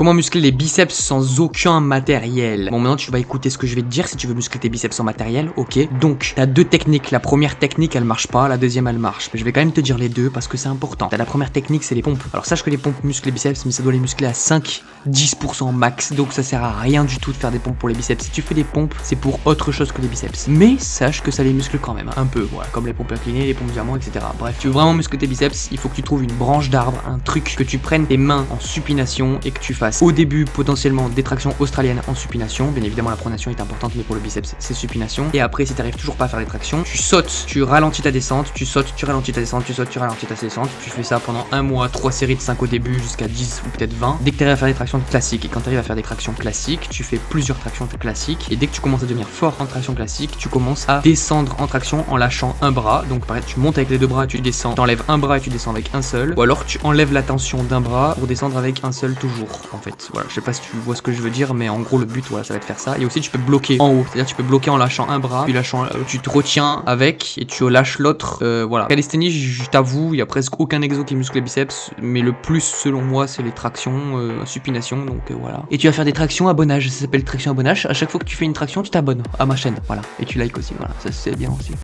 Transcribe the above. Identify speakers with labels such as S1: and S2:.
S1: Comment muscler les biceps sans aucun matériel? Bon, maintenant tu vas écouter ce que je vais te dire si tu veux muscler tes biceps sans matériel, ok? Donc, t'as deux techniques. La première technique, elle marche pas, la deuxième, elle marche. Mais je vais quand même te dire les deux parce que c'est important. T'as la première technique, c'est les pompes. Alors, sache que les pompes musclent les biceps, mais ça doit les muscler à 5-10% max. Donc, ça sert à rien du tout de faire des pompes pour les biceps. Si tu fais des pompes, c'est pour autre chose que les biceps. Mais sache que ça les muscle quand même, un peu, voilà, comme les pompes inclinées, les pompes diamants, etc. Bref, tu veux vraiment muscler tes biceps, il faut que tu trouves une branche d'arbre, un truc, que tu prennes tes mains en supination et que tu fasses au début potentiellement des tractions australiennes en supination. Bien évidemment la pronation est importante, mais pour le biceps c'est supination. Et après, si t'arrives toujours pas à faire les tractions, tu sautes, tu ralentis ta descente, tu sautes, tu ralentis ta descente, tu sautes, tu ralentis ta descente. Tu fais ça pendant un mois, 3 séries de 5 au début jusqu'à 10 ou peut-être 20. Dès que t'arrives à faire des tractions classiques, et quand t'arrives à faire des tractions classiques, tu fais plusieurs tractions classiques. Et dès que tu commences à devenir fort en traction classique, tu commences à descendre en traction en lâchant un bras. Donc pareil, tu montes avec les deux bras, tu descends, t'enlèves un bras et tu descends avec un seul. Ou alors tu enlèves la tension d'un bras pour descendre avec un seul toujours. En fait, voilà, je sais pas si tu vois ce que je veux dire, mais en gros le but, voilà, ça va être faire ça. Et aussi tu peux bloquer en haut, c'est-à-dire tu peux bloquer en lâchant un bras, puis lâchant, tu te retiens avec et tu lâches l'autre. Voilà. Calisthénie, je t'avoue, il y a presque aucun exo qui muscle les biceps, mais le plus selon moi c'est les tractions, supination, donc voilà. Et tu vas faire des tractions abonnage, ça s'appelle traction abonnage. À chaque fois que tu fais une traction, tu t'abonnes à ma chaîne, voilà. Et tu likes aussi, voilà, ça c'est bien aussi.